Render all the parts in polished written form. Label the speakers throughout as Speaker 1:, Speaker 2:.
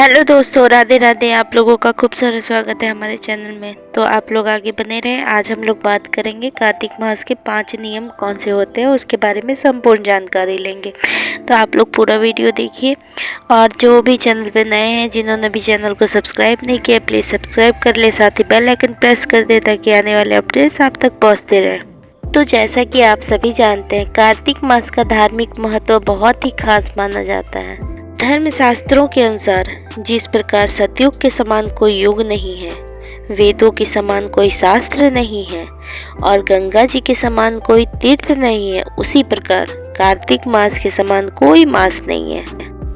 Speaker 1: Hello दोस्तों, राधे राधे। आप लोगों का खूब सारा स्वागत है हमारे चैनल में। तो आप लोग आगे बने रहें। आज हम लोग बात करेंगे कार्तिक मास के 5 नियम कौन से होते हैं, उसके बारे में संपूर्ण जानकारी लेंगे। तो आप लोग पूरा वीडियो देखिए। और जो भी चैनल पे नए हैं, जिन्होंने भी चैनल को सब्सक्राइब नहीं किया, प्लीज़ सब्सक्राइब कर ले, साथ ही बेल आइकन प्रेस कर दे ताकि आने वाले अपडेट्स आप तक पहुँचते रहें। तो जैसा कि आप सभी जानते हैं, कार्तिक मास का धार्मिक महत्व बहुत ही खास माना जाता है। धर्म शास्त्रों के अनुसार जिस प्रकार सतयुग के समान कोई युग नहीं है, वेदों के समान कोई शास्त्र नहीं है और गंगा जी के समान कोई तीर्थ नहीं है, उसी प्रकार कार्तिक मास के समान कोई मास नहीं है।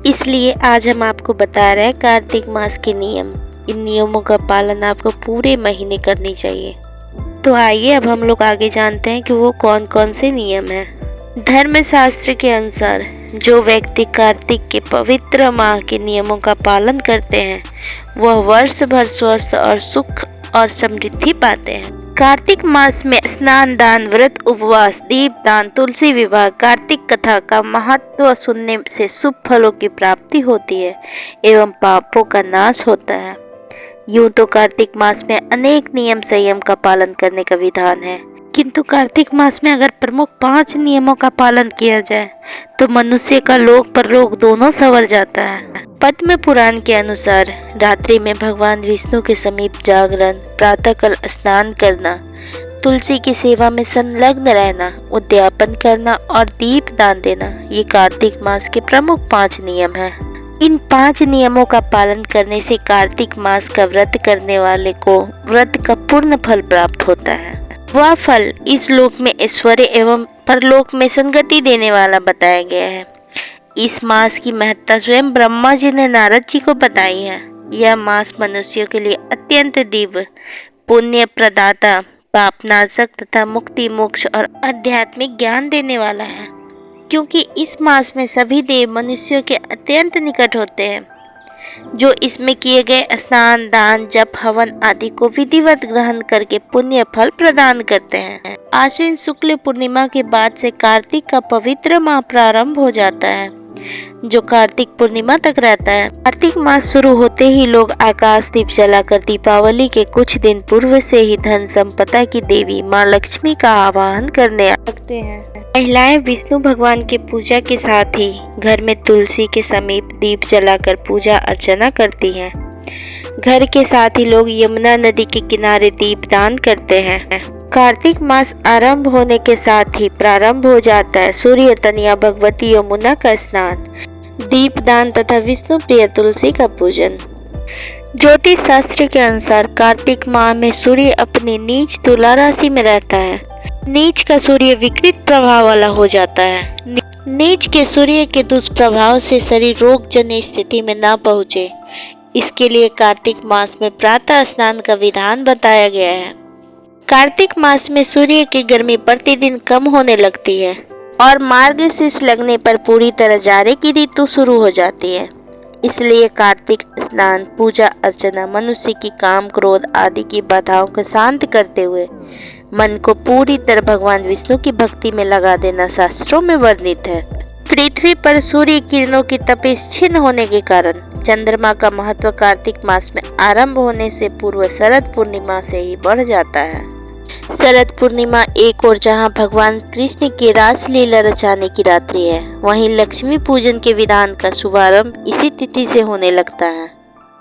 Speaker 1: इसलिए आज हम आपको बता रहे हैं कार्तिक मास के नियम। इन नियमों का पालन आपको पूरे महीने करनी चाहिए। तो आइए अब हम लोग आगे जानते हैं कि वो कौन कौन से नियम हैं। धर्मशास्त्र के अनुसार जो व्यक्ति कार्तिक के पवित्र माह के नियमों का पालन करते हैं, वह वर्ष भर स्वस्थ और सुख और समृद्धि पाते हैं। कार्तिक मास में स्नान दान, व्रत, उपवास, दीप दान, तुलसी विवाह, कार्तिक कथा का महत्व सुनने से शुभ फलों की प्राप्ति होती है एवं पापों का नाश होता है। यूं तो कार्तिक मास में अनेक नियम संयम का पालन करने का विधान है, किंतु कार्तिक मास में अगर प्रमुख 5 नियमों का पालन किया जाए तो मनुष्य का लोक परलोक दोनों संवर जाता है। पद्म पुराण के अनुसार रात्रि में भगवान विष्णु के समीप जागरण, प्रातःकाल स्नान करना, तुलसी की सेवा में संलग्न रहना, उद्यापन करना और दीप दान देना, ये कार्तिक मास के प्रमुख 5 नियम हैं। इन 5 नियमों का पालन करने से कार्तिक मास का व्रत करने वाले को व्रत का पूर्ण फल प्राप्त होता है। वह फल इस लोक में ऐश्वर्य एवं परलोक में संगति देने वाला बताया गया है। इस मास की महत्ता स्वयं ब्रह्मा जी ने नारद जी को बताई है। यह मास मनुष्यों के लिए अत्यंत दिव्य, पुण्य प्रदाता, पापनाशक तथा मुक्ति, मोक्ष और आध्यात्मिक ज्ञान देने वाला है, क्योंकि इस मास में सभी देव मनुष्यों के अत्यंत निकट होते हैं, जो इसमें किए गए स्नान दान जप हवन आदि को विधिवत ग्रहण करके पुण्य फल प्रदान करते हैं। आश्विन शुक्ल पूर्णिमा के बाद से कार्तिक का पवित्र माह प्रारंभ हो जाता है, जो कार्तिक पूर्णिमा तक रहता है। कार्तिक मास शुरू होते ही लोग आकाश दीप जलाकर दीपावली के कुछ दिन पूर्व से ही धन संपदा की देवी माँ लक्ष्मी का आवाहन करने लगते हैं। महिलाएं विष्णु भगवान के पूजा के साथ ही घर में तुलसी के समीप दीप जलाकर पूजा अर्चना करती हैं। घर के साथ ही लोग यमुना नदी के किनारे दीप दान करते हैं। कार्तिक मास आरंभ होने के साथ ही प्रारंभ हो जाता है सूर्य तनया भगवती यमुना का स्नान, दीप दान तथा विष्णु प्रिय तुलसी का पूजन। ज्योतिष शास्त्र के अनुसार कार्तिक माह में सूर्य अपनी नीच तुला राशि में रहता है। नीच का सूर्य विकृत प्रभाव वाला हो जाता है। नीच के सूर्य के दुष्प्रभाव से शरीर रोग जन्य स्थिति में ना पहुँचे, इसके लिए कार्तिक मास में प्रातः स्नान का विधान बताया गया है। कार्तिक मास में सूर्य की गर्मी प्रतिदिन कम होने लगती है और मार्गशीर्ष लगने पर पूरी तरह जाड़े की ऋतु शुरू हो जाती है। इसलिए कार्तिक स्नान, पूजा अर्चना मनुष्य की काम क्रोध आदि की बाधाओं को शांत करते हुए मन को पूरी तरह भगवान विष्णु की भक्ति में लगा देना शास्त्रों में वर्णित है। पृथ्वी पर सूर्य किरणों की तपिश क्षीण होने के कारण चंद्रमा का महत्व कार्तिक मास में आरंभ होने से पूर्व शरद पूर्णिमा से ही बढ़ जाता है। शरद पूर्णिमा एक और जहां भगवान कृष्ण की रास लीला रचाने की रात्रि है, वहीं लक्ष्मी पूजन के विधान का शुभारंभ इसी तिथि से होने लगता है।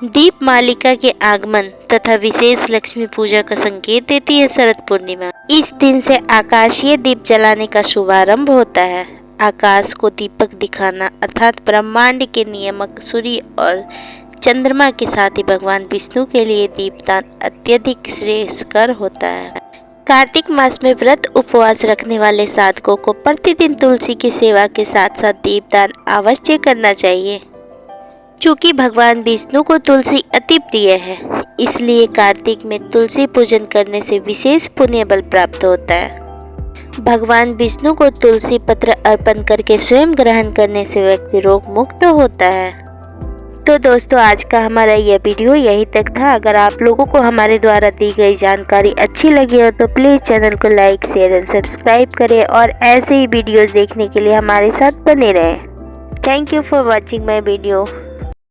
Speaker 1: दीप मालिका के आगमन तथा विशेष लक्ष्मी पूजा का संकेत देती है शरद पूर्णिमा। इस दिन से आकाशीय दीप जलाने का शुभारंभ होता है। आकाश को दीपक दिखाना अर्थात ब्रह्मांड के नियामक सूर्य और चंद्रमा के साथ ही भगवान विष्णु के लिए दीपदान अत्यधिक श्रेयस्कर होता है। कार्तिक मास में व्रत उपवास रखने वाले साधकों को प्रतिदिन तुलसी की सेवा के साथ साथ दीपदान अवश्य करना चाहिए। चूँकि भगवान विष्णु को तुलसी अति प्रिय है, इसलिए कार्तिक में तुलसी पूजन करने से विशेष पुण्य बल प्राप्त होता है। भगवान विष्णु को तुलसी पत्र अर्पण करके स्वयं ग्रहण करने से व्यक्ति रोग मुक्त होता है। तो दोस्तों, आज का हमारा यह वीडियो यहीं तक था। अगर आप लोगों को हमारे द्वारा दी गई जानकारी अच्छी लगी हो तो प्लीज़ चैनल को लाइक शेयर एंड सब्सक्राइब करें और ऐसे ही वीडियोस देखने के लिए हमारे साथ बने रहें। Thank you for watching my video.